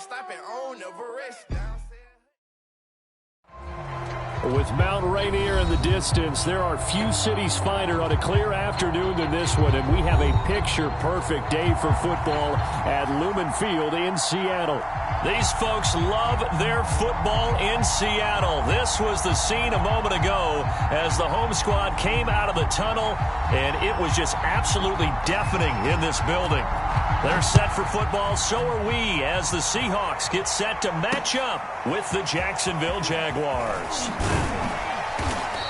stop and own never rest. With Mount Rainier in the distance, there are few cities finer on a clear afternoon than this one, and we have a picture-perfect day for football at Lumen Field in Seattle. These folks love their football in Seattle. This was the scene a moment ago as the home squad came out of the tunnel, and it was just absolutely deafening in this building. They're set for football, so are we, as the Seahawks get set to match up with the Jacksonville Jaguars.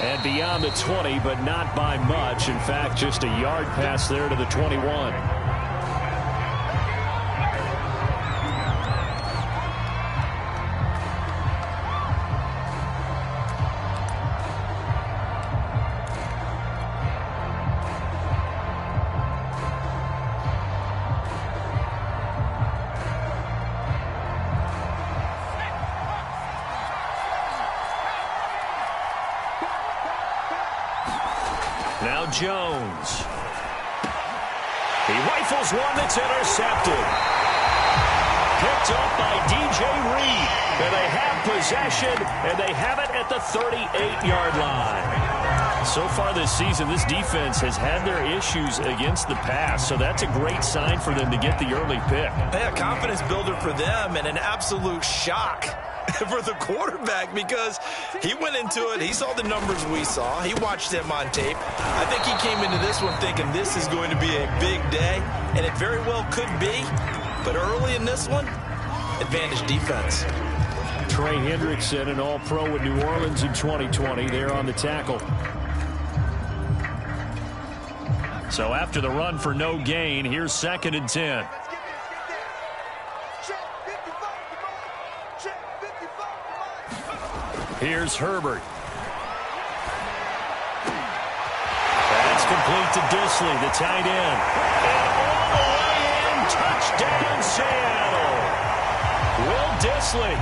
And beyond the 20, but not by much. In fact, just a yard pass there to the 21. Now Jones. He rifles one that's intercepted. Picked up by DJ Reed. And they have possession, and they have it at the 38-yard line. So far this season, this defense has had their issues against the pass, so that's a great sign for them to get the early pick. Yeah, confidence builder for them and an absolute shock for the quarterback because he went into it. He saw the numbers we saw. He watched them on tape. I think he came into this one thinking this is going to be a big day, and it very well could be. But early in this one, advantage defense. Trey Hendrickson, an all-pro with New Orleans in 2020, there on the tackle. So after the run for no gain, here's 2nd and 10. Here's Herbert. That's complete to Disley, the tight end. And all the way in, touchdown Seattle. Will Disley,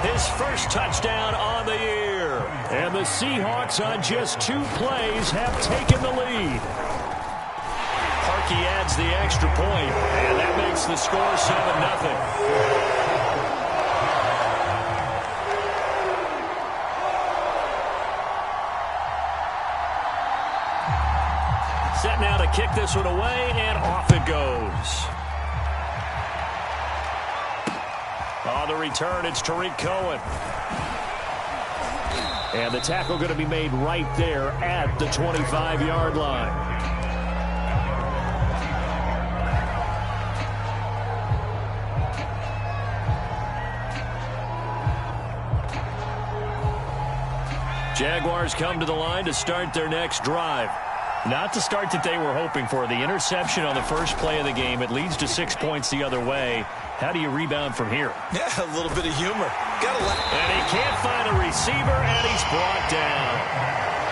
his first touchdown on the year. And the Seahawks on just 2 plays have taken the lead. Parkey adds the extra point, and that makes the score 7-0. Set now to kick this one away, and off it goes. On the return, it's Tariq Cohen. And the tackle going to be made right there at the 25-yard line. Jaguars come to the line to start their next drive. Not the start that they were hoping for. The interception on the first play of the game. It leads to 6 points the other way. How do you rebound from here? Yeah, a little bit of humor. And he can't find a receiver, and he's brought down.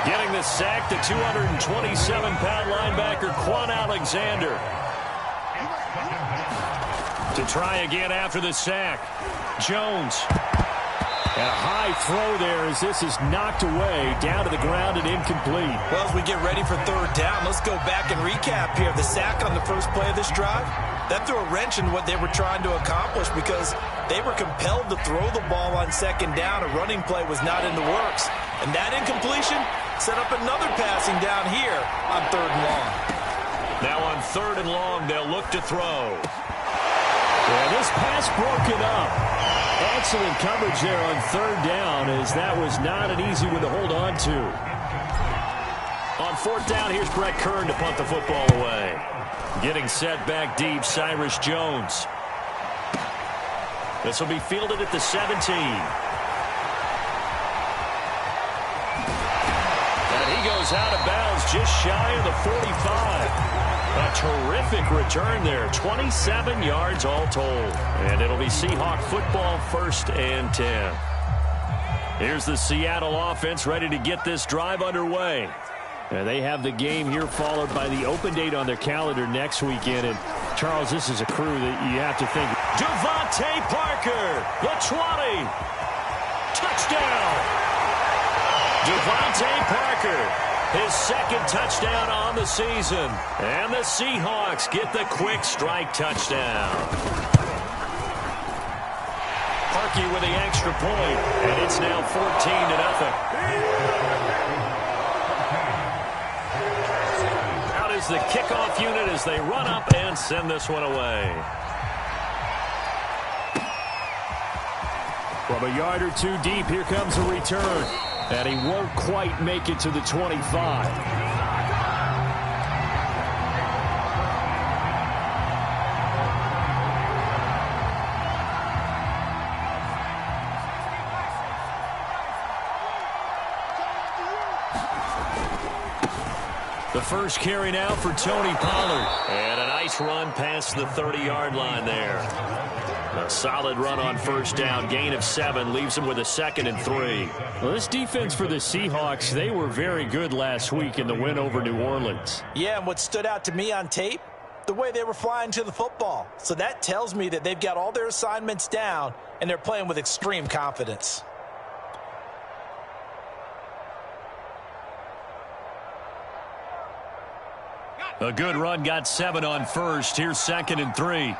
Getting the sack, the 227-pound linebacker, Quan Alexander. To try again after the sack. Jones. And a high throw there as this is knocked away, down to the ground and incomplete. Well, as we get ready for 3rd down, let's go back and recap here. The sack on the first play of this drive, that threw a wrench in what they were trying to accomplish because they were compelled to throw the ball on 2nd down. A running play was not in the works. And that incompletion set up another passing down here on 3rd and long. Now on 3rd and long, they'll look to throw. And this pass broken up. Excellent coverage there on 3rd down, as that was not an easy one to hold on to. On 4th down, here's Brett Kern to punt the football away. Getting set back deep, Cyrus Jones. This will be fielded at the 17. And he goes out of bounds just shy of the 45. A terrific return there, 27 yards all told. And it'll be Seahawk football 1st and 10. Here's the Seattle offense ready to get this drive underway. And they have the game here followed by the open date on their calendar next weekend. And Charles, this is a crew that you have to think. Devontae Parker, the 20. Touchdown. Devontae Parker. His 2nd touchdown on the season. And the Seahawks get the quick strike touchdown. park you with the extra point, and it's now 14-0. Out is the kickoff unit as they run up and send this one away. From a yard or two deep, here comes a return. And he won't quite make it to the 25. The first carry now for Tony Pollard. And a nice run past the 30-yard line there. A solid run on first down. Gain of 7 leaves him with a 2nd and 3. Well, this defense for the Seahawks, they were very good last week in the win over New Orleans. Yeah, and what stood out to me on tape, the way they were flying to the football. So that tells me that they've got all their assignments down, and they're playing with extreme confidence. A good run, got 7 on first. Here's 2nd and 3.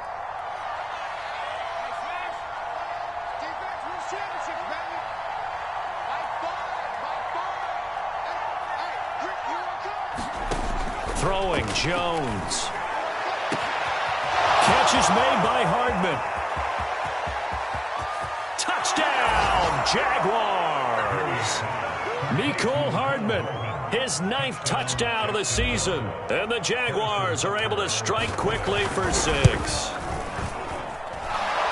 Throwing, Jones. Catch is made by Hardman. Touchdown, Jaguars. Mecole Hardman, his 9th touchdown of the season. And the Jaguars are able to strike quickly for 6.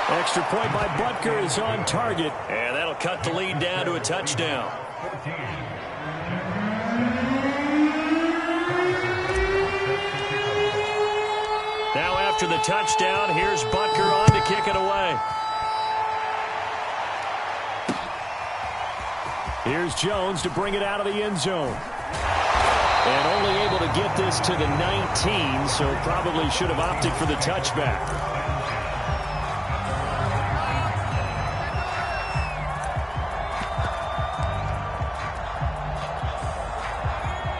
Extra point by Butker is on target. And that'll cut the lead down to a touchdown. Now after the touchdown, here's Butker on to kick it away. Here's Jones to bring it out of the end zone. And only able to get this to the 19, so probably should have opted for the touchback.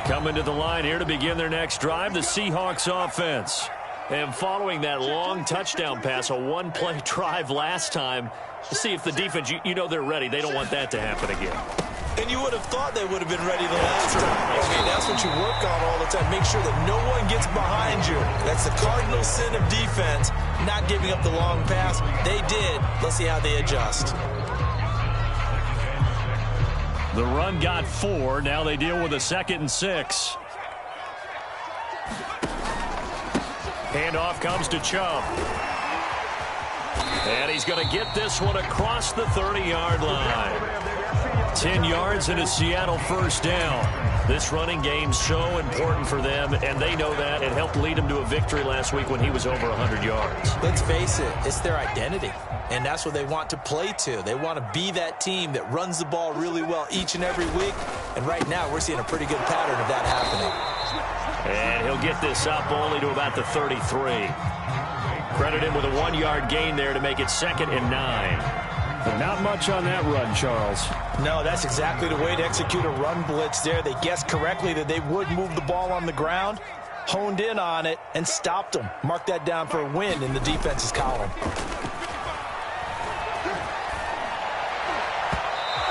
Coming to the line here to begin their next drive, the Seahawks offense. And following that long touchdown pass, a one-play drive last time, to see if the defense, you know they're ready. They don't want that to happen again. And you would have thought they would have been ready the last time. I mean, that's what you work on all the time. Make sure that no one gets behind you. That's the cardinal sin of defense, not giving up the long pass. They did. Let's see how they adjust. The run got 4. Now they deal with a 2nd and 6. Handoff comes to Chubb. And he's going to get this one across the 30-yard line. 10 yards and a Seattle first down. This running game so important for them, and they know that. It helped lead them to a victory last week when he was over 100 yards. Let's face it, it's their identity, and that's what they want to play to. They want to be that team that runs the ball really well each and every week, and right now we're seeing a pretty good pattern of that happening. And he'll get this up only to about the 33. Credit him with a 1-yard gain there to make it 2nd and 9. But not much on that run, Charles. No, that's exactly the way to execute a run blitz there. They guessed correctly that they would move the ball on the ground, honed in on it, and stopped them. Mark that down for a win in the defense's column.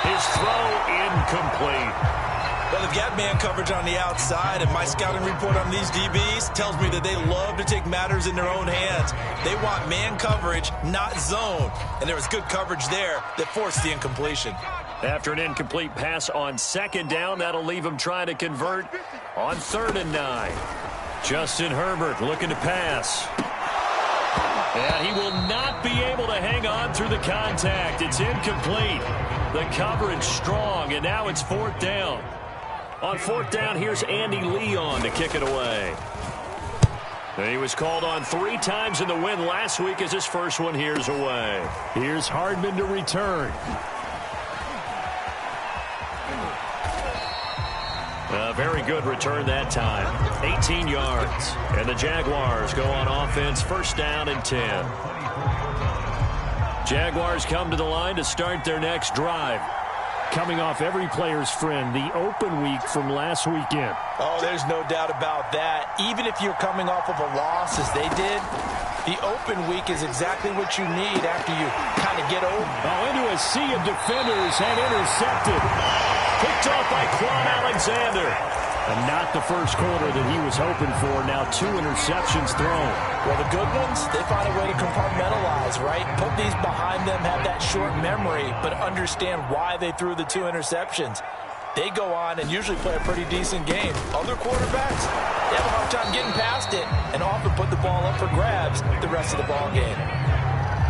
His throw incomplete. Well, they've got man coverage on the outside, and my scouting report on these DBs tells me that they love to take matters in their own hands. They want man coverage, not zone. And there was good coverage there that forced the incompletion. After an incomplete pass on 2nd down, that'll leave him trying to convert on 3rd and 9. Justin Herbert looking to pass. And he will not be able to hang on through the contact. It's incomplete. The coverage strong, and now it's 4th down. On 4th down, here's Andy Leon to kick it away. He was called on 3 times in the win last week as his first one here's away. Here's Hardman to return. A very good return that time. 18 yards. And the Jaguars go on offense, 1st down and 10. Jaguars come to the line to start their next drive. Coming off every player's friend, the open week from last weekend. Oh, there's no doubt about that. Even if you're coming off of a loss as they did, The open week is exactly what you need after you kind of get over. Oh, into a sea of defenders and intercepted. Picked off by Quan Alexander. And not the first quarter that he was hoping for. Now 2 interceptions thrown. Well, the good ones, they find a way to compartmentalize, right? Put these behind them, have that short memory, but understand why they threw the 2 interceptions. They go on and usually play a pretty decent game. Other quarterbacks, they have a hard time getting past it and often put the ball up for grabs the rest of the ball game.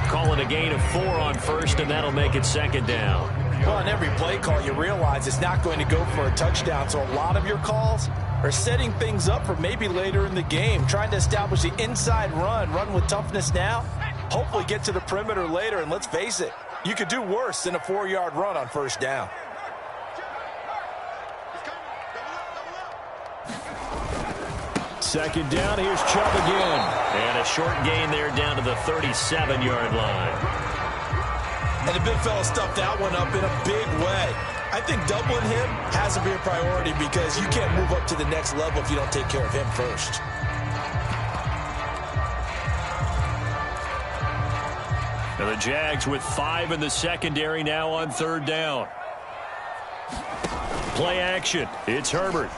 Call it a gain of 4 on first, and that'll make it second down. Well, on every play call, you realize it's not going to go for a touchdown, so a lot of your calls are setting things up for maybe later in the game, trying to establish the inside run with toughness now, hopefully get to the perimeter later, and let's face it, you could do worse than a 4-yard run on first down. Second down, here's Chubb again. And a short gain there down to the 37-yard line. And the big fella stuffed that one up in a big way. I think doubling him has to be a priority because you can't move up to the next level if you don't take care of him first. And the Jags with 5 in the secondary now on third down. Play action. It's Herbert.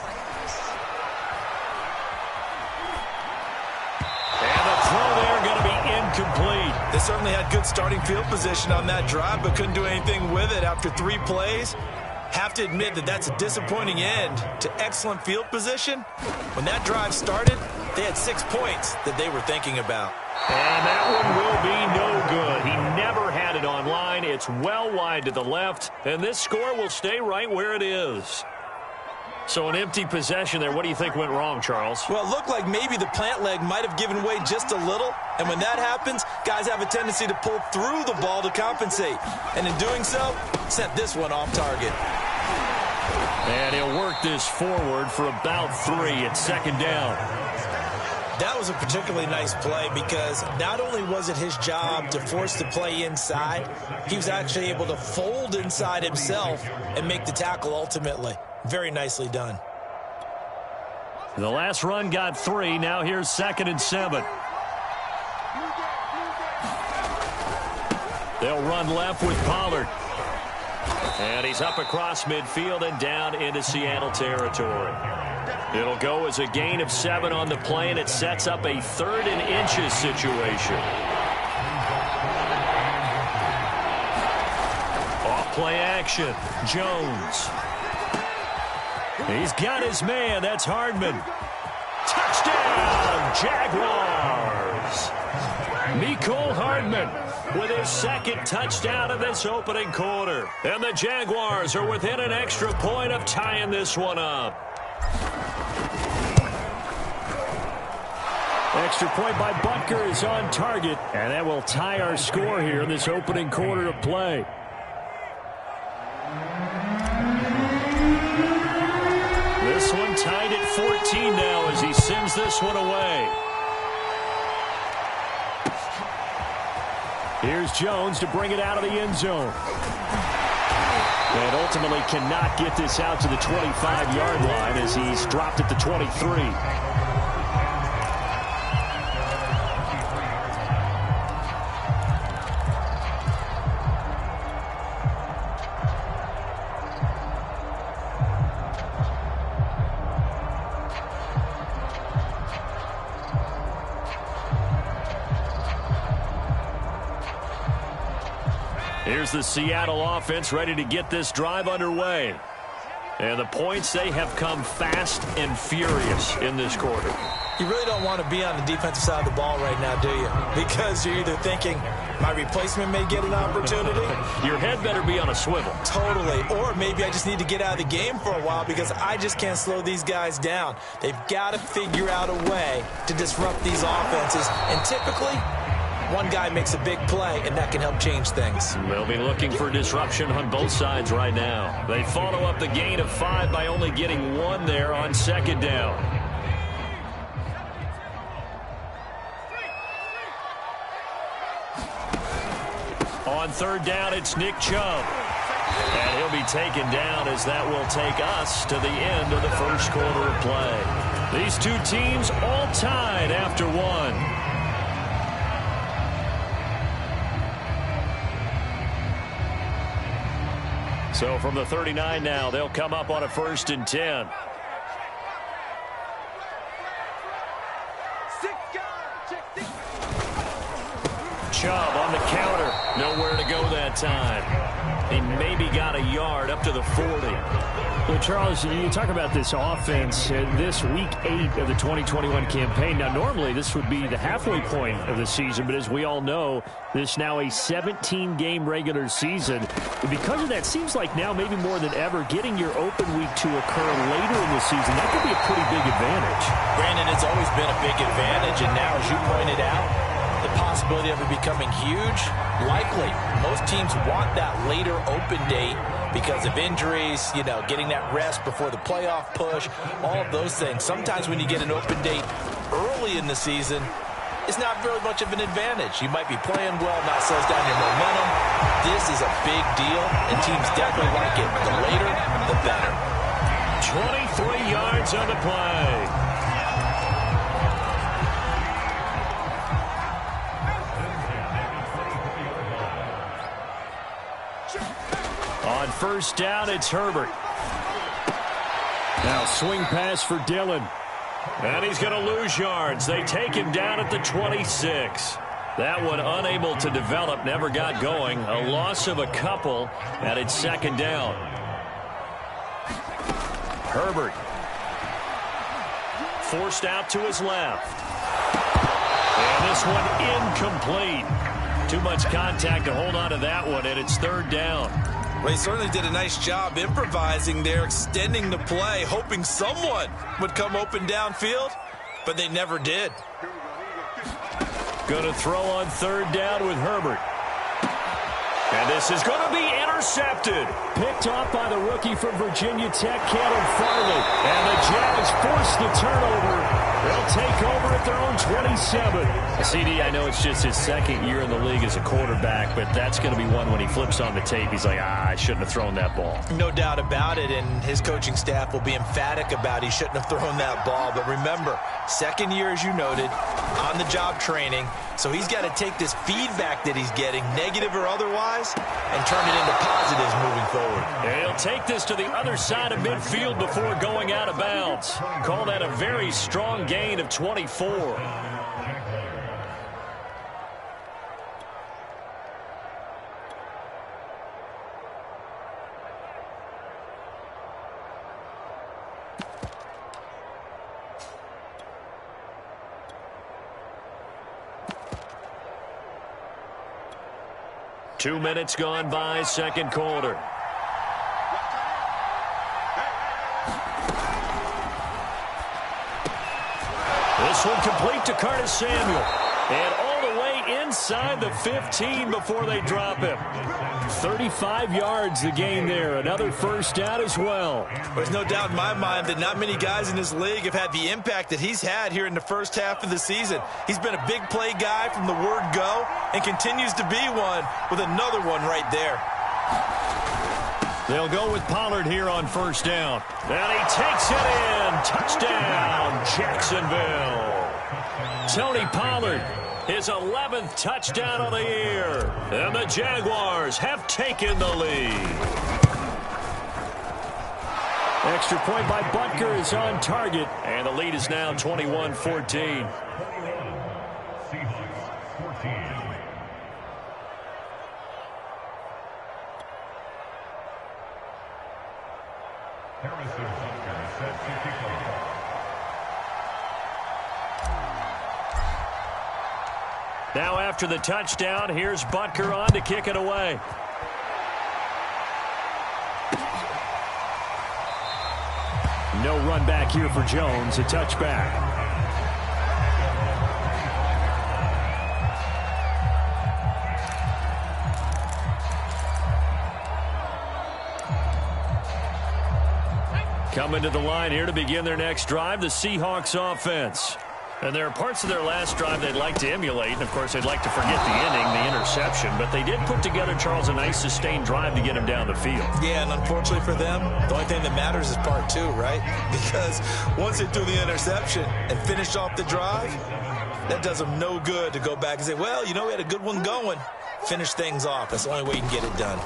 Incomplete. They certainly had good starting field position on that drive, but couldn't do anything with it after 3 plays. Have to admit that that's a disappointing end to excellent field position. When that drive started, they had 6 points that they were thinking about. And that one will be no good. He never had it on line. It's well wide to the left, and this score will stay right where it is. So an empty possession there. What do you think went wrong, Charles? Well, it looked like maybe the plant leg might have given way just a little. And when that happens, guys have a tendency to pull through the ball to compensate. And in doing so, sent this one off target. And he'll work this forward for about 3 at second down. That was a particularly nice play because not only was it his job to force the play inside, he was actually able to fold inside himself and make the tackle ultimately. Very nicely done. The last run got 3. Now here's 2nd and 7. They'll run left with Pollard. And he's up across midfield and down into Seattle territory. It'll go as a gain of 7 on the play, and it sets up a 3rd and inches situation. Off play action. Jones. He's got his man. That's Hardman. Touchdown, Jaguars. Mecole Hardman with his 2nd touchdown of this opening quarter. And the Jaguars are within an extra point of tying this one up. Extra point by Butker is on target. And that will tie our score here in this opening quarter of play. This one tied at 14 now as he sends this one away. Here's Jones to bring it out of the end zone. And ultimately cannot get this out to the 25-yard line as he's dropped at the 23. Here's the Seattle offense ready to get this drive underway. And the points, they have come fast and furious in this quarter. You really don't want to be on the defensive side of the ball right now, do you? Because you're either thinking, my replacement may get an opportunity. Your head better be on a swivel. Totally. Or maybe I just need to get out of the game for a while because I just can't slow these guys down. They've got to figure out a way to disrupt these offenses. And typically, one guy makes a big play, and that can help change things. They'll be looking for disruption on both sides right now. They follow up the gain of 5 by only getting 1 there on second down. On third down, it's Nick Chubb. And he'll be taken down as that will take us to the end of the first quarter of play. These two teams all tied after 1. So from the 39 now, they'll come up on a 1st and 10. Chubb on the counter. Nowhere to go that time. He maybe got a yard up to the 40. Well, Charles, you talk about this offense, this week 8 of the 2021 campaign. Now, normally this would be the halfway point of the season, but as we all know, this now a 17-game regular season. And because of that, seems like now maybe more than ever, getting your open week to occur later in the season, that could be a pretty big advantage. Brandon, it's always been a big advantage, and now, as you pointed out, the possibility of it becoming huge, likely. Most teams want that later open date because of injuries, you know, getting that rest before the playoff push, all of those things. Sometimes when you get an open date early in the season, it's not very much of an advantage. You might be playing well, not slows down your momentum. This is a big deal, and teams definitely like it. The later, the better. 23 yards on the play. On 1st down, it's Herbert. Now swing pass for Dillon. And he's going to lose yards. They take him down at the 26. That one unable to develop, never got going. A loss of a couple, and it's 2nd down. Herbert. Forced out to his left. And this one incomplete. Too much contact to hold on to that one, and it's 3rd down. Well, he certainly did a nice job improvising there, extending the play, hoping someone would come open downfield, but they never did. Going to throw on 3rd down with Herbert. And this is going to be intercepted. Picked off by the rookie from Virginia Tech, Caleb Farley. And the Jags force the turnover. They'll take over at their own 27. CD, I know it's just his 2nd year in the league as a quarterback, but that's going to be one when he flips on the tape. He's like, I shouldn't have thrown that ball. No doubt about it, and his coaching staff will be emphatic about he shouldn't have thrown that ball. But remember, 2nd year, as you noted, on-the-job training. So he's got to take this feedback that he's getting, negative or otherwise, and turn it into positives moving forward. And he'll take this to the other side of midfield before going out of bounds. Call that a very strong gain of 24. Two minutes gone by, 2nd quarter. This one complete to Curtis Samuel. And all the way inside the 15 before they drop him. 35 yards the gain there. Another 1st down as well. There's no doubt in my mind that not many guys in this league have had the impact that he's had here in the 1st half of the season. He's been a big play guy from the word go and continues to be one with another one right there. They'll go with Pollard here on 1st down. And he takes it in. Touchdown, Jacksonville. Tony Pollard, his 11th touchdown of the year. And the Jaguars have taken the lead. Extra point by Butker is on target. And the lead is now 21-14. Now after the touchdown, here's Butker on to kick it away. No run back here for Jones, a touchback. Coming to the line here to begin their next drive, the Seahawks offense. And there are parts of their last drive they'd like to emulate. And, of course, they'd like to forget the inning, the interception. But they did put together, Charles, a nice sustained drive to get him down the field. Yeah, and unfortunately for them, the only thing that matters is part 2, right? Because once they do the interception and finish off the drive, that does them no good to go back and say, well, you know, we had a good one going. Finish things off. That's the only way you can get it done.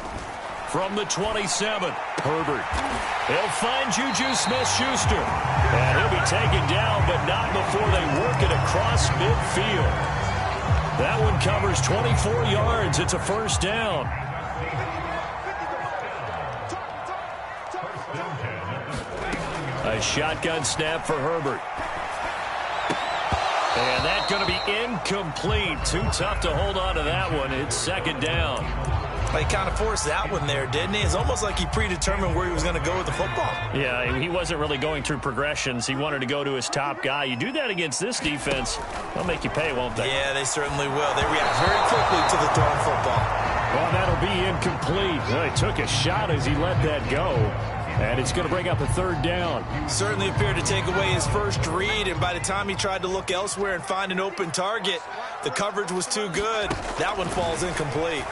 from the 27. Herbert. He'll find Juju Smith-Schuster. And he'll be taken down, but not before they work it across midfield. That one covers 24 yards. It's a first down. A shotgun snap for Herbert. And that's going to be incomplete. Too tough to hold on to that one. It's second down. He kind of forced that one there, didn't he? It's almost like he predetermined where he was going to go with the football. Yeah, he wasn't really going through progressions. He wanted to go to his top guy. You do that against this defense, they'll make you pay, won't they? Yeah, they certainly will. They react very quickly to the thrown football. Well, that'll be incomplete. He took a shot as he let that go. And it's going to bring up a third down. Certainly appeared to take away his first read, and by the time he tried to look elsewhere and find an open target, the coverage was too good. That one falls incomplete.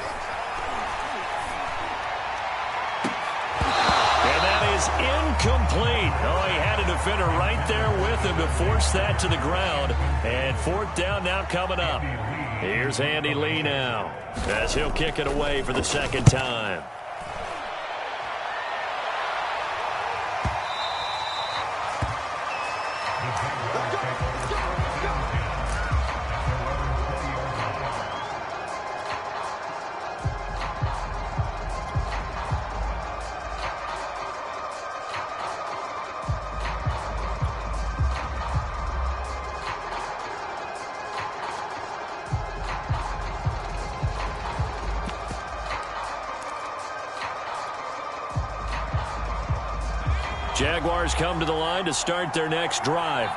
Is incomplete. Oh, he had a defender right there with him to force that to the ground. And fourth down now coming up. Here's Andy Lee now as he'll kick it away for the second time. Jaguars come to the line to start their next drive.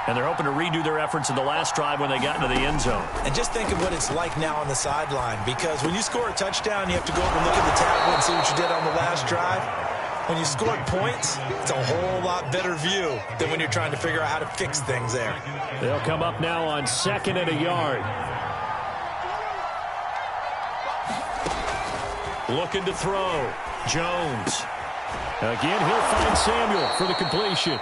And they're hoping to redo their efforts in the last drive when they got into the end zone. And just think of what it's like now on the sideline, because when you score a touchdown, you have to go up and look at the tablet and see what you did on the last drive. When you scored points, it's a whole lot better view than when you're trying to figure out how to fix things there. They'll come up now on 2nd and a yard. Looking to throw. Jones. Again, he'll find Samuel for the completion.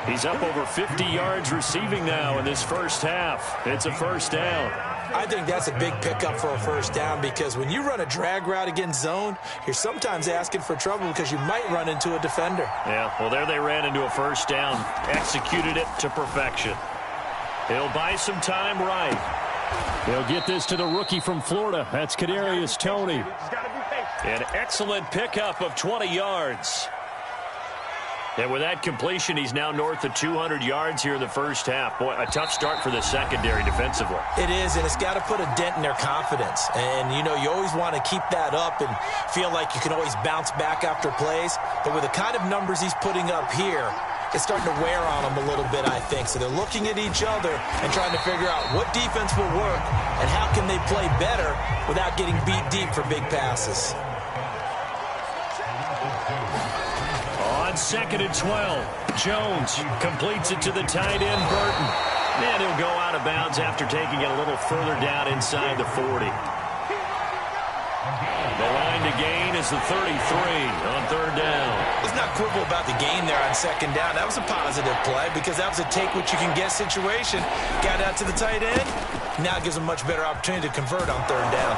He's up over 50 yards receiving now in this first half. It's a first down. I think that's a big pickup for a first down, because when you run a drag route against zone, you're sometimes asking for trouble because you might run into a defender. Yeah, well, there they ran into a first down. Executed it to perfection. He'll buy some time right. They'll get this to the rookie from Florida. That's Kadarius Toney. An excellent pickup of 20 yards. And with that completion, he's now north of 200 yards here in the first half. Boy, a tough start for the secondary defensively. It is, and it's got to put a dent in their confidence. And, you know, you always want to keep that up and feel like you can always bounce back after plays. But with the kind of numbers he's putting up here, it's starting to wear on them a little bit, I think. So they're looking at each other and trying to figure out what defense will work and how can they play better without getting beat deep for big passes. On 2nd and 12, Jones completes it to the tight end, Burton. And he'll go out of bounds after taking it a little further down inside the 40. The line to gain is the 33 on third down. Let's not quibble about the gain there on second down. That was a positive play because that was a take-what-you-can-get situation. Got out to the tight end. Now it gives them a much better opportunity to convert on third down.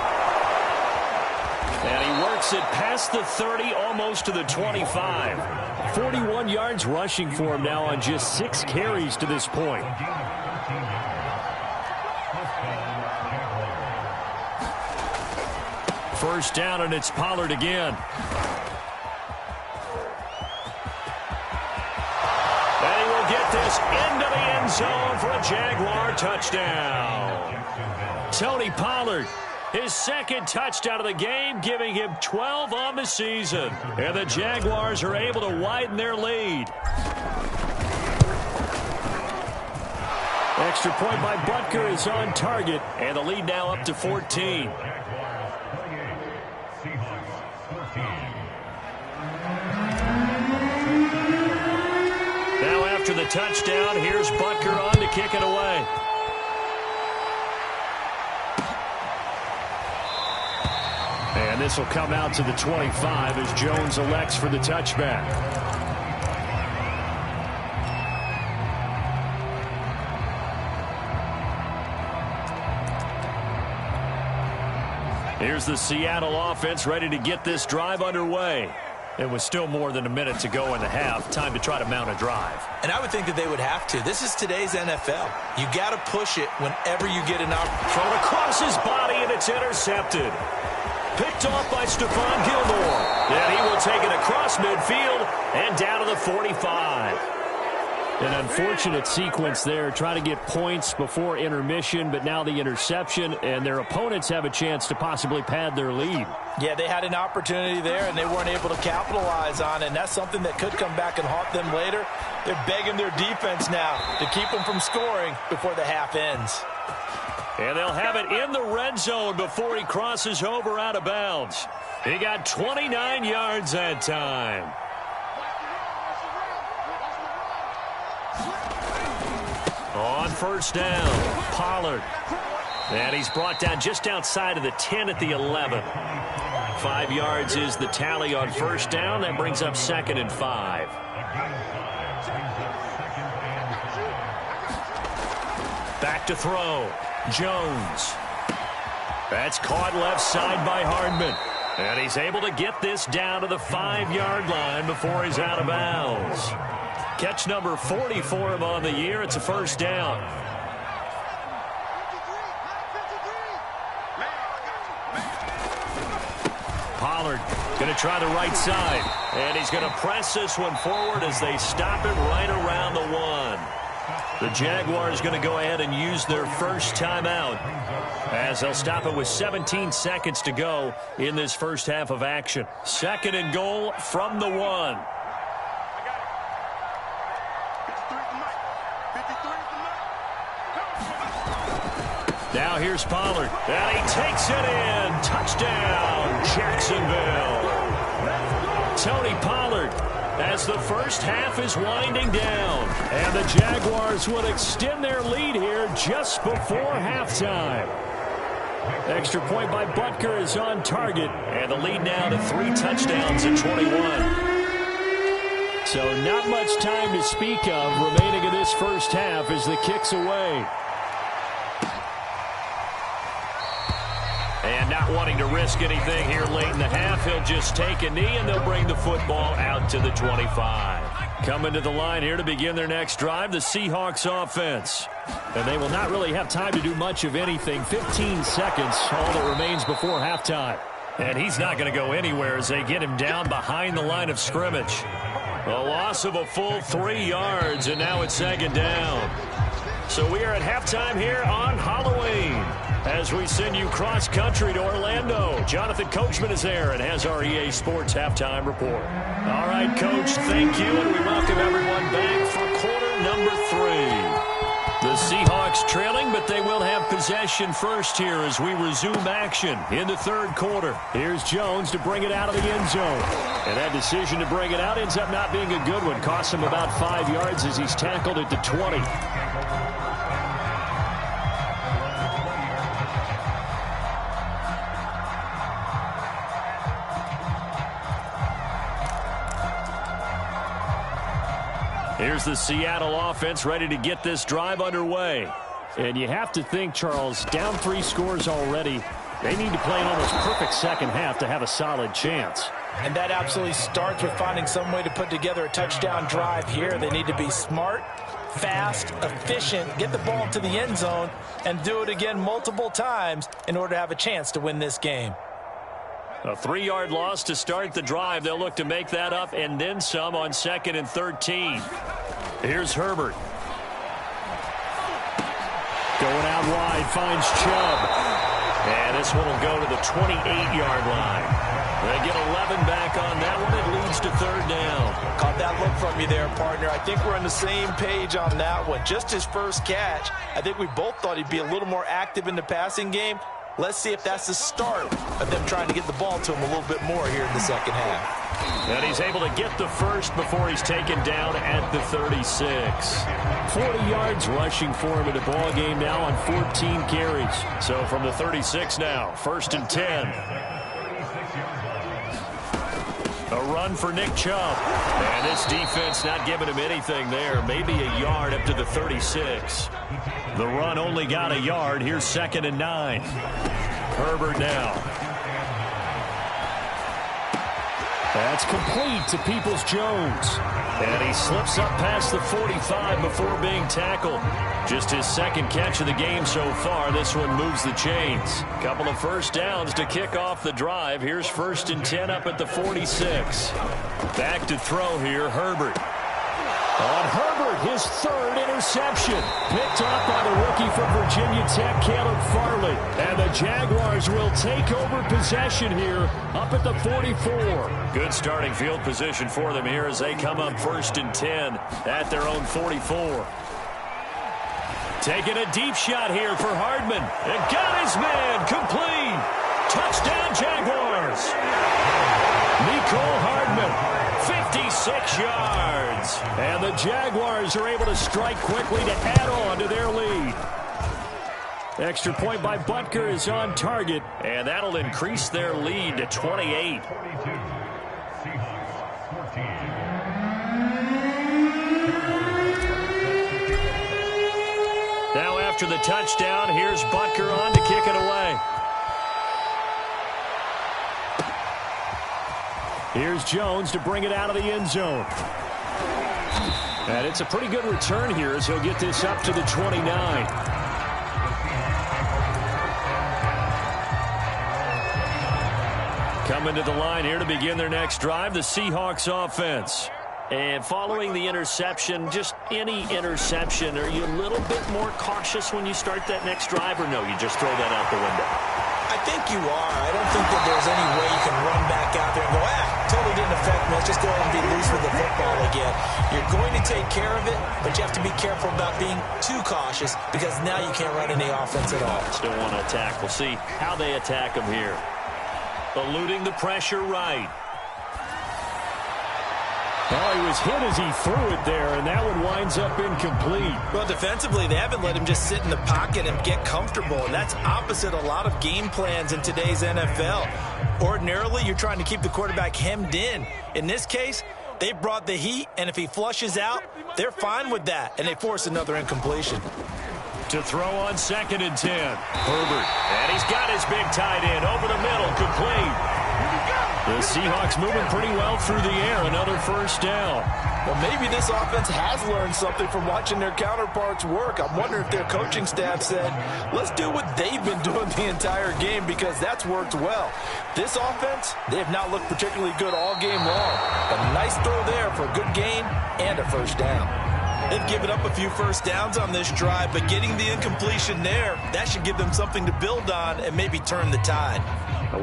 And he works it past the 30, almost to the 25. 41 yards rushing for him now on just 6 carries to this point. First down, and it's Pollard again. And he will get this into the end zone for a Jaguar touchdown. Tony Pollard, his second touchdown of the game, giving him 12 on the season. And the Jaguars are able to widen their lead. Extra point by Butker is on target, and the lead now up to 14. Now after the touchdown, here's Butker on to kick it away. And this will come out to the 25 as Jones elects for the touchback. Here's the Seattle offense ready to get this drive underway. It was still more than a minute to go in the half. Time to try to mount a drive. And I would think that they would have to. This is today's NFL. You got to push it whenever you get an opportunity. Thrown across his body, and it's intercepted. Picked off by Stephon Gilmore. And he will take it across midfield and down to the 45. An unfortunate sequence there, trying to get points before intermission, but now the interception, and their opponents have a chance to possibly pad their lead. Yeah, they had an opportunity there, and they weren't able to capitalize on it, and that's something that could come back and haunt them later. They're begging their defense now to keep them from scoring before the half ends. And they'll have it in the red zone before he crosses over out of bounds. He got 29 yards that time. On first down, Pollard. And he's brought down just outside of the 10 at the 11. 5 yards is the tally on first down. That brings up 2nd and 5. Back to throw. Jones. That's caught left side by Hardman. And he's able to get this down to the 5-yard line before he's out of bounds. Catch number 40 for him on the year. It's a first down. Pollard going to try the right side. And he's going to press this one forward as they stop it right around the 1. The Jaguars going to go ahead and use their first timeout as they'll stop it with 17 seconds to go in this first half of action. 2nd and goal from the 1. Now here's Pollard, and he takes it in. Touchdown, Jacksonville. Tony Pollard, as the first half is winding down. And the Jaguars will extend their lead here just before halftime. Extra point by Butker is on target, and the lead now to 3 touchdowns at 21. So not much time to speak of remaining in this first half as the kick's away. And not wanting to risk anything here late in the half, he'll just take a knee, and they'll bring the football out to the 25. Coming to the line here to begin their next drive, the Seahawks offense. And they will not really have time to do much of anything. 15 seconds, all that remains before halftime. And he's not going to go anywhere as they get him down behind the line of scrimmage. A loss of a full 3 yards, and now it's 2nd down. So we are at halftime here on Halloween as we send you cross-country to Orlando. Jonathan Coachman is there and has our EA Sports halftime report. All right, Coach, thank you, and we welcome everyone back for quarter number 3. The Seahawks trailing, but they will have possession first here as we resume action in the 3rd quarter. Here's Jones to bring it out of the end zone. And that decision to bring it out ends up not being a good one. Costs him about 5 yards as he's tackled at the 20. Here's the Seattle offense ready to get this drive underway. And you have to think, Charles, down 3 scores already. They need to play an almost perfect second half to have a solid chance. And that absolutely starts with finding some way to put together a touchdown drive here. They need to be smart, fast, efficient, get the ball to the end zone, and do it again multiple times in order to have a chance to win this game. A 3-yard loss to start the drive. They'll look to make that up and then some on 2nd and 13. Here's Herbert. Going out wide, finds Chubb. And this one will go to the 28-yard line. They get 11 back on that one. It leads to 3rd down. Caught that look from you there, partner. I think we're on the same page on that one. Just his first catch, I think we both thought he'd be a little more active in the passing game. Let's see if that's the start of them trying to get the ball to him a little bit more here in the second half. And he's able to get the first before he's taken down at the 36. 40 yards rushing for him in the ball game now on 14 carries. So from the 36 now, 1st and 10. A run for Nick Chubb. And this defense not giving him anything there. Maybe a yard up to the 36. The run only got a yard. Here's 2nd and 9. Herbert now. That's complete to Peoples-Jones. And he slips up past the 45 before being tackled. Just his second catch of the game so far. This one moves the chains. Couple of first downs to kick off the drive. Here's 1st and 10 up at the 46. Back to throw here, Herbert. On Herbert, his 3rd interception. Picked off by the rookie from Virginia Tech, Caleb Farley. And the Jaguars will take over possession here up at the 44. Good starting field position for them here as they come up 1st and 10 at their own 44. Taking a deep shot here for Hardman. And got his man complete. Touchdown, Jaguars. Nicole Hardman. 56 yards. And the Jaguars are able to strike quickly to add on to their lead. Extra point by Butker is on target, and that'll increase their lead to 28. Now after the touchdown, here's Butker on to kick it away. Here's Jones to bring it out of the end zone. And it's a pretty good return here as he'll get this up to the 29. Coming to the line here to begin their next drive, the Seahawks offense. And following the interception, just any interception, are you a little bit more cautious when you start that next drive, or no, you just throw that out the window? I think you are. I don't think that there's any way you can run back out there and go, totally didn't affect me. Let's just go ahead and be loose with the football again. You're going to take care of it, but you have to be careful about being too cautious because now you can't run any offense at all. Still want to attack. We'll see how they attack him here. Eluding the pressure right. Oh, he was hit as he threw it there, and that one winds up incomplete. Well, defensively, they haven't let him just sit in the pocket and get comfortable, and that's opposite a lot of game plans in today's NFL. Ordinarily, you're trying to keep the quarterback hemmed in. In this case, they brought the heat, and if he flushes out, they're fine with that, and they force another incompletion. To throw on 2nd and 10. Herbert, and he's got his big tight end over the middle, complete. The Seahawks moving pretty well through the air. Another first down. Well, maybe this offense has learned something from watching their counterparts work. I'm wondering if their coaching staff said, let's do what they've been doing the entire game because that's worked well. This offense, they have not looked particularly good all game long. But a nice throw there for a good gain and a first down. They've given up a few first downs on this drive, but getting the incompletion there, that should give them something to build on and maybe turn the tide.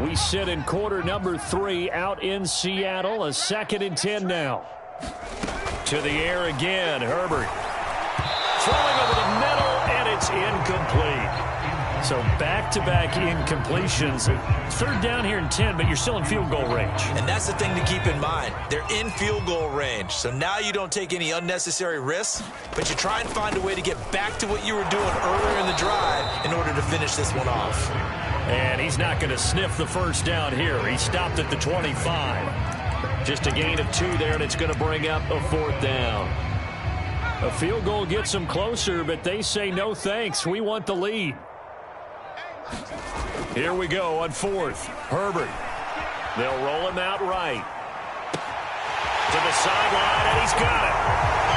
We sit in quarter number 3 out in Seattle. A 2nd and 10 now. To the air again, Herbert. Throwing over the middle, and it's incomplete. So back-to-back incompletions. 3rd down here and 10, but you're still in field goal range. And that's the thing to keep in mind. They're in field goal range. So now you don't take any unnecessary risks, but you try and find a way to get back to what you were doing earlier in the drive in order to finish this one off. And he's not going to sniff the first down here. He stopped at the 25. Just a gain of 2 there, and it's going to bring up a 4th down. A field goal gets them closer, but they say no thanks. We want the lead. Here we go on 4th. Herbert. They'll roll him out right. To the sideline, and he's got it.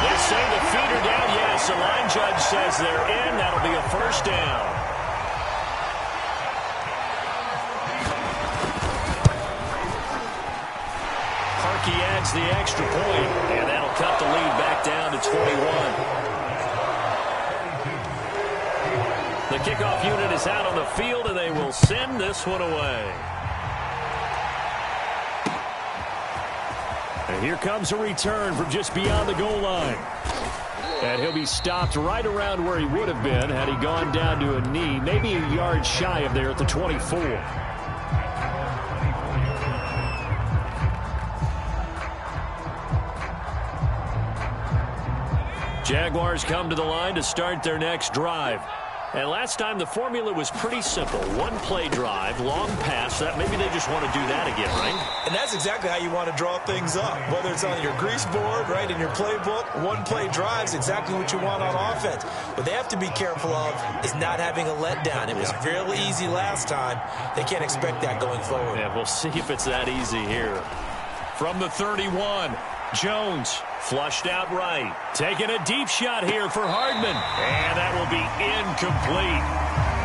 They say the feet are down. Yes, the line judge says they're in. That'll be a first down. He adds the extra point, and that'll cut the lead back down to 21. The kickoff unit is out on the field, and they will send this one away. And here comes a return from just beyond the goal line. And he'll be stopped right around where he would have been had he gone down to a knee, maybe a yard shy of there at the 24. Jaguars come to the line to start their next drive. And last time the formula was pretty simple. One-play drive, long pass. That maybe they just want to do that again, right? And that's exactly how you want to draw things up. Whether it's on your grease board, right, in your playbook, one-play drive is exactly what you want on offense. What they have to be careful of is not having a letdown. It was fairly easy last time. They can't expect that going forward. Yeah, we'll see if it's that easy here. From the 31, Jones flushed out right. Taking a deep shot here for Hardman. And that will be incomplete.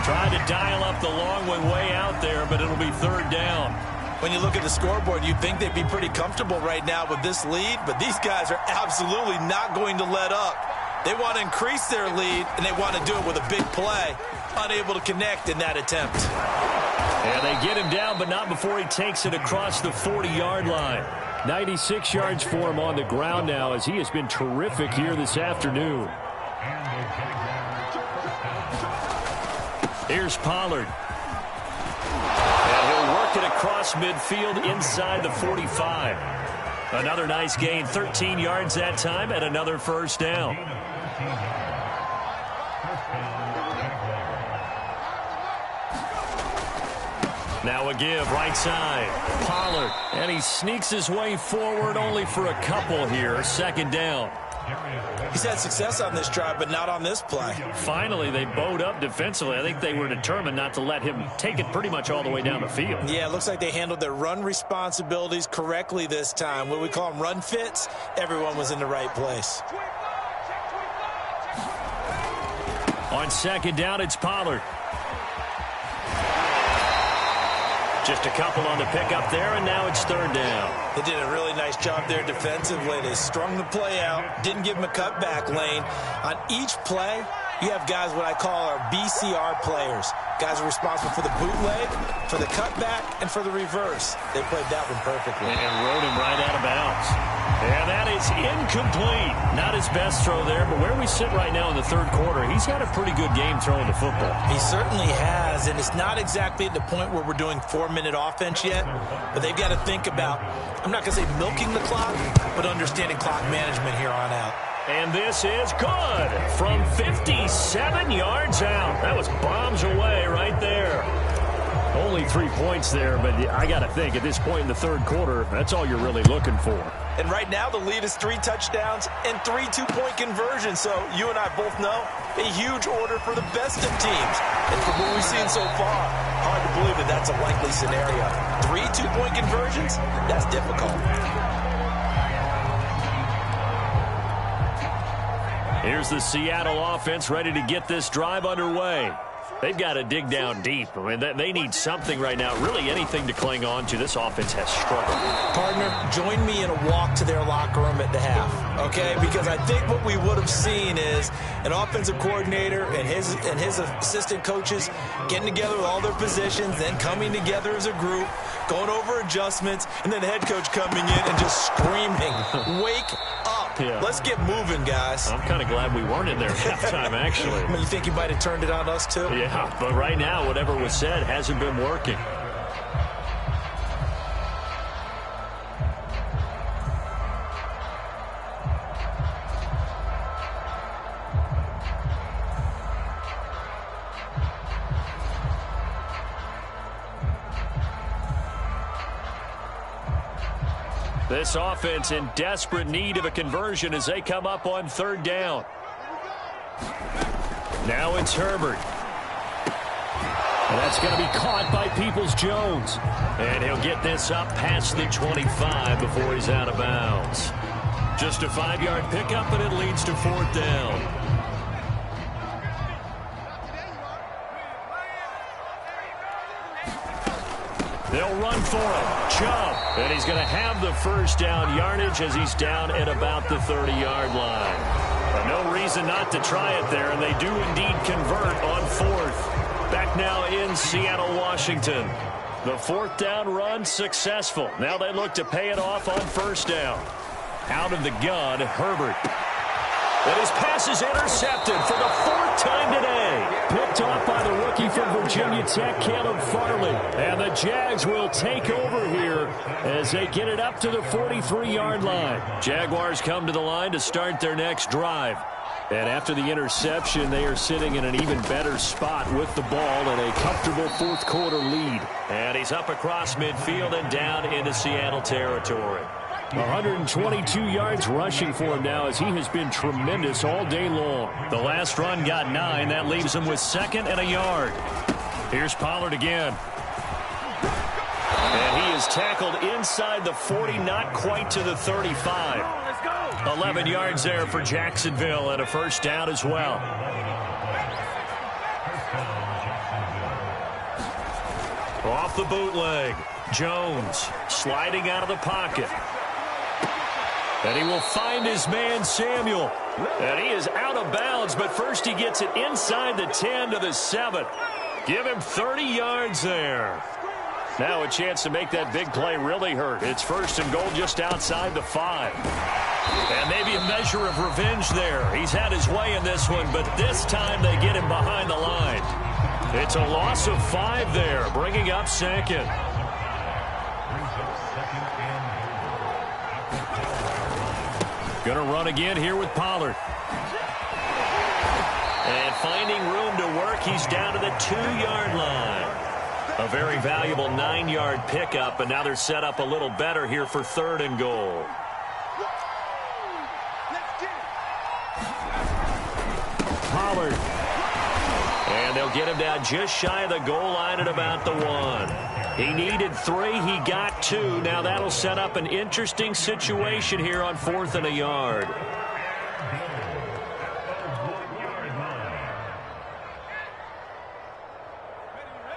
Trying to dial up the long one way out there, but it'll be third down. When you look at the scoreboard, you'd think they'd be pretty comfortable right now with this lead, but these guys are absolutely not going to let up. They want to increase their lead, and they want to do it with a big play. Unable to connect in that attempt. And they get him down, but not before he takes it across the 40-yard line. 96 yards for him on the ground now, as he has been terrific here this afternoon. Here's Pollard. And he'll work it across midfield inside the 45. Another nice gain, 13 yards that time, and another first down. Now a give, right side. Pollard, and he sneaks his way forward only for a couple here. Second down. He's had success on this drive, but not on this play. Finally, they bowed up defensively. I think they were determined not to let him take it pretty much all the way down the field. Yeah, it looks like they handled their run responsibilities correctly this time. What we call them run fits, everyone was in the right place. On second down, it's Pollard. Just a couple on the pickup there, and now it's third down. They did a really nice job there defensively. They strung the play out, didn't give him a cutback lane. On each play, you have guys what I call our BCR players. Guys are responsible for the bootleg, for the cutback, and for the reverse. They played that one perfectly. And rode him right out of bounds. And that is incomplete. Not his best throw there, but where we sit right now in the third quarter, he's had a pretty good game throwing the football. He certainly has, and it's not exactly at the point where we're doing 4-minute offense yet, but they've got to think about, I'm not going to say milking the clock, but understanding clock management here on out. And this is good from 57 yards out. That was bombs away right there. Only 3 points there, but I got to think at this point in the third quarter, that's all you're really looking for. And right now the lead is 3 touchdowns and 3 two-point conversions. So you and I both know a huge order for the best of teams. And from what we've seen so far, hard to believe that that's a likely scenario. 3 two-point conversions? That's difficult. Here's the Seattle offense ready to get this drive underway. They've got to dig down deep. I mean, they need something right now, really anything to cling on to. This offense has struggled. Partner, join me in a walk to their locker room at the half, okay? Because I think what we would have seen is an offensive coordinator and his assistant coaches getting together with all their positions, then coming together as a group, going over adjustments, and then the head coach coming in and just screaming, wake up. Yeah. Let's get moving, guys. I'm kind of glad we weren't in there at halftime, actually. You think he might have turned it on us, too? Yeah, but right now, whatever was said hasn't been working. This offense in desperate need of a conversion as they come up on third down. Now it's Herbert. And that's going to be caught by Peoples-Jones. And he'll get this up past the 25 before he's out of bounds. Just a 5-yard pickup, and it leads to fourth down. They'll run for it. Chubb. And he's going to have the first down yardage as he's down at about the 30-yard line. But no reason not to try it there, and they do indeed convert on fourth. Back now in Seattle, Washington. The fourth down run successful. Now they look to pay it off on first down. Out of the gun, Herbert. And his pass is intercepted for the fourth time today. Picked off by the rookie from Virginia Tech, Caleb Farley. And the Jags will take over here as they get it up to the 43-yard line. Jaguars come to the line to start their next drive. And after the interception, they are sitting in an even better spot with the ball and a comfortable fourth quarter lead. And he's up across midfield and down into Seattle territory. 122 yards rushing for him now as he has been tremendous all day long. The last run got 9. That leaves him with second and a yard. Here's Pollard again. And he is tackled inside the 40, not quite to the 35. 11 yards there for Jacksonville and a first down as well. Off the bootleg, Jones sliding out of the pocket. And he will find his man, Samuel. And he is out of bounds, but first he gets it inside the 10 to the 7. Give him 30 yards there. Now a chance to make that big play really hurt. It's first and goal just outside the 5. And maybe a measure of revenge there. He's had his way in this one, but this time they get him behind the line. It's a loss of 5 there, bringing up second. Going to run again here with Pollard. And finding room to work, he's down to the 2-yard line. A very valuable 9-yard pickup, and now they're set up a little better here for third and goal. Pollard. And they'll get him down just shy of the goal line at about the 1. He needed 3. He got 2. Now that'll set up an interesting situation here on 4th and a yard.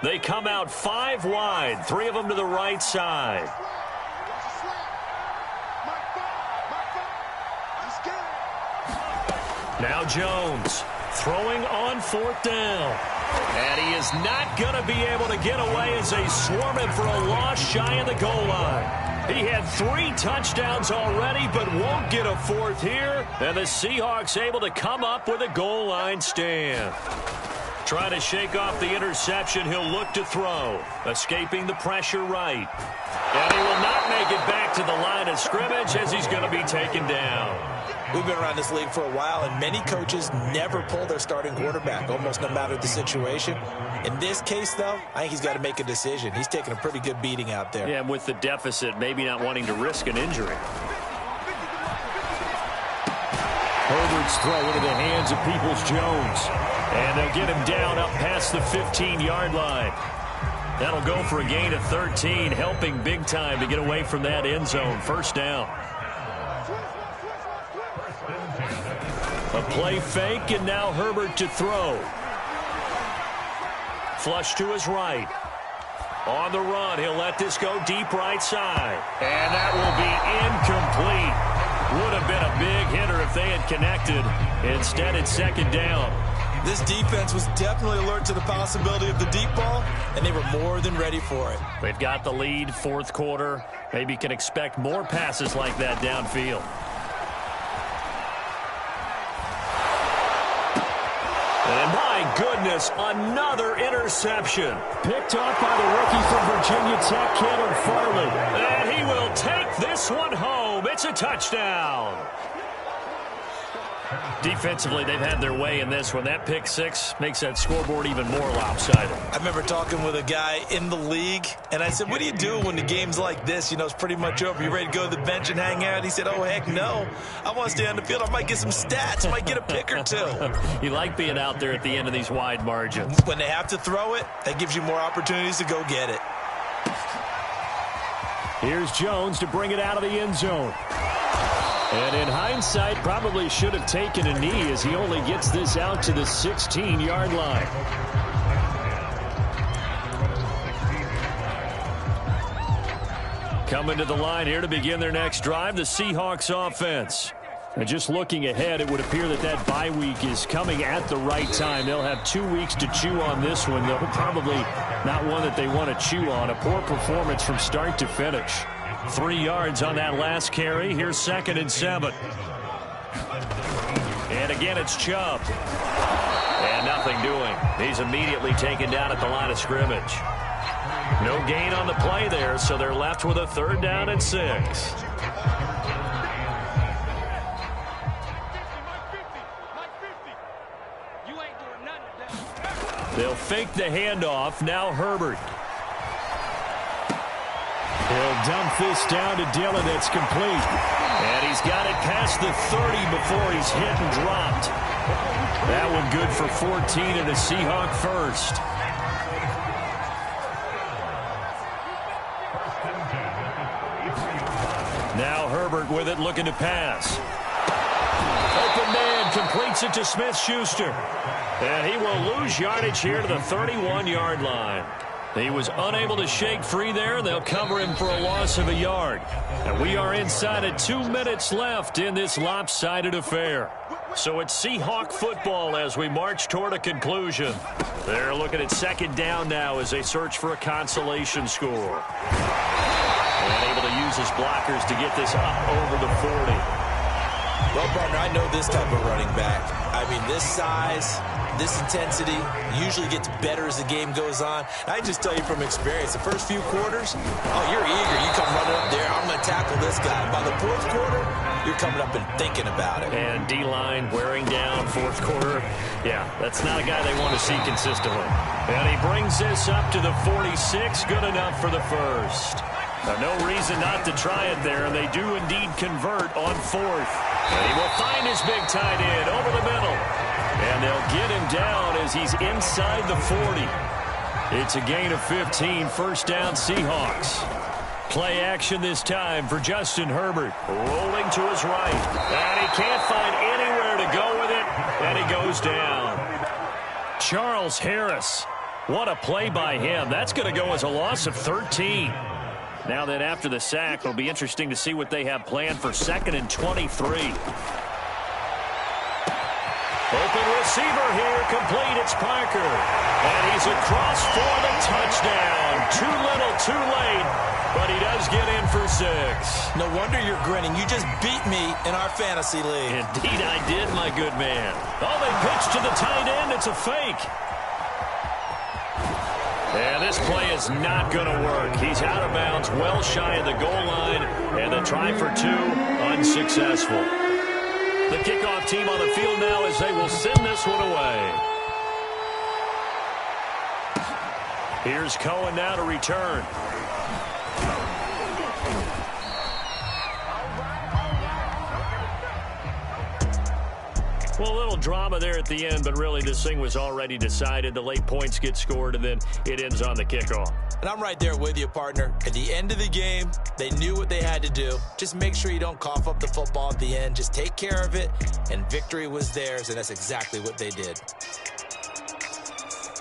They come out 5 wide, 3 of them to the right side. Now Jones throwing on 4th down. And he is not going to be able to get away as they swarm him for a loss shy of the goal line. He had 3 touchdowns already, but won't get a 4th here. And the Seahawks able to come up with a goal line stand. Trying to shake off the interception, he'll look to throw. Escaping the pressure right. And he will not make it back to the line of scrimmage as he's going to be taken down. We've been around this league for a while, and many coaches never pull their starting quarterback, almost no matter the situation. In this case, though, I think he's got to make a decision. He's taking a pretty good beating out there. Yeah, and with the deficit, maybe not wanting to risk an injury. Herbert's throw into the hands of Peoples-Jones. And they'll get him down up past the 15-yard line. That'll go for a gain of 13, helping big time to get away from that end zone. First down. A play fake, and now Herbert to throw. Flush to his right. On the run, he'll let this go deep right side. And that will be incomplete. Would have been a big hitter if they had connected. Instead, it's second down. This defense was definitely alert to the possibility of the deep ball, and they were more than ready for it. They've got the lead, 4th quarter. Maybe can expect more passes like that downfield. And my goodness, another interception. Picked off by the rookie from Virginia Tech, Caleb Farley. And he will take this one home. It's a touchdown. Defensively, they've had their way in this one. That pick 6 makes that scoreboard even more lopsided. I remember talking with a guy in the league, and I said, what do you do when the game's like this? You know, it's pretty much over. You ready to go to the bench and hang out? He said, oh, heck no. I want to stay on the field. I might get some stats. I might get a pick or 2. You like being out there at the end of these wide margins. When they have to throw it, that gives you more opportunities to go get it. Here's Jones to bring it out of the end zone. And in hindsight, probably should have taken a knee as he only gets this out to the 16-yard line. Coming to the line here to begin their next drive, the Seahawks offense. And just looking ahead, it would appear that that bye week is coming at the right time. They'll have 2 weeks to chew on this one, though probably not one that they want to chew on. A poor performance from start to finish. 3 yards on that last carry. Here's 2nd and 7. And again, it's Chubb. And nothing doing. He's immediately taken down at the line of scrimmage. No gain on the play there, so they're left with a 3rd down and 6. They'll fake the handoff. Now Herbert. He'll dump this down to Dillon. It's complete. And he's got it past the 30 before he's hit and dropped. That one good for 14 and a Seahawk first. Now Herbert with it, looking to pass. Open man completes it to Smith-Schuster. And he will lose yardage here to the 31-yard line. He was unable to shake free there. They'll cover him for a loss of a yard. And we are inside of 2 minutes left in this lopsided affair. So it's Seahawk football as we march toward a conclusion. They're looking at second down now as they search for a consolation score. And able to use his blockers to get this up over the 40. Well, partner, I know this type of running back. I mean, this size, this intensity usually gets better as the game goes on. I just tell you from experience, the first few quarters, oh, you're eager. You come running up there, I'm going to tackle this guy. By the fourth quarter, you're coming up and thinking about it. And D-line wearing down fourth quarter. Yeah, that's not a guy they want to see consistently. And he brings this up to the 46. Good enough for the first. Now, no reason not to try it there, and they do indeed convert on fourth. And he will find his big tight end over the middle. And they'll get him down as he's inside the 40. It's a gain of 15, first down Seahawks. Play action this time for Justin Herbert. Rolling to his right. And he can't find anywhere to go with it. And he goes down. Charles Harris. What a play by him. That's going to go as a loss of 13. Now that after the sack, it'll be interesting to see what they have planned for 2nd and 23. Open receiver here, complete, it's Parker. And he's across for the touchdown. Too little, too late, but he does get in for 6. No wonder you're grinning. You just beat me in our fantasy league. Indeed I did, my good man. Oh, they pitch to the tight end. It's a fake. And this play is not going to work. He's out of bounds, well shy of the goal line, and the try for 2, unsuccessful. The kickoff team on the field now as they will send this one away. Here's Cohen now to return. Well, a little drama there at the end, but really this thing was already decided. The late points get scored, and then it ends on the kickoff. And I'm right there with you, partner. At the end of the game, they knew what they had to do. Just make sure you don't cough up the football at the end. Just take care of it, and victory was theirs, and that's exactly what they did.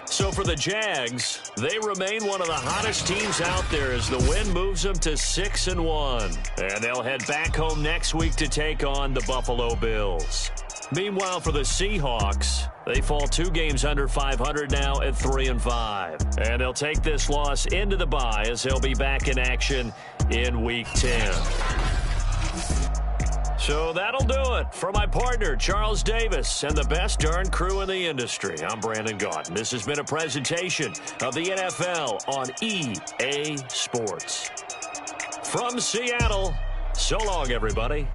So for the Jags, they remain one of the hottest teams out there as the win moves them to 6-1. And they'll head back home next week to take on the Buffalo Bills. Meanwhile, for the Seahawks, they fall 2 games under 500 now at 3-5. And they'll take this loss into the bye as they'll be back in action in Week 10. So that'll do it for my partner, Charles Davis, and the best darn crew in the industry. I'm Brandon Gaudin. This has been a presentation of the NFL on EA Sports. From Seattle, so long, everybody.